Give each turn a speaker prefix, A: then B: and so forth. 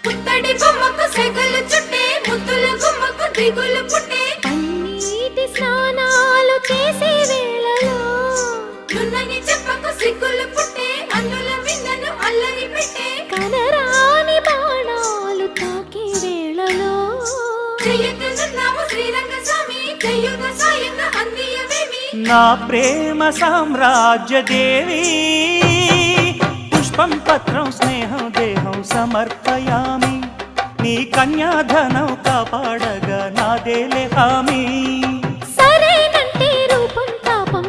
A: పుత్తడి బొమ్మకు సెగలు చుట్టే ముద్దుల గుమ్మకు దిగులు పుట్టే
B: పన్నీటి స్నానాలు చేసే వేళలో
A: నున్నని చెప్పకు సిగ్గులు పుట్టే అన్నుల విందను అల్లరి పెట్టే
B: కనరాని బాణాలు తాకే వేళలో
A: చెయ్యొద్దన్నావు శ్రీరంగ స్వామి చెయ్యుద సాయంగా అందియవేమి
C: నా ప్రేమ సామ్రాజ్య దేవి పుష్పం పత్రం స్నేహం దేహం సమర్పయామి నీ కన్యాధనం కాపాడగా నాదేలే హామీ
B: సరేనంటే రూపం తాపం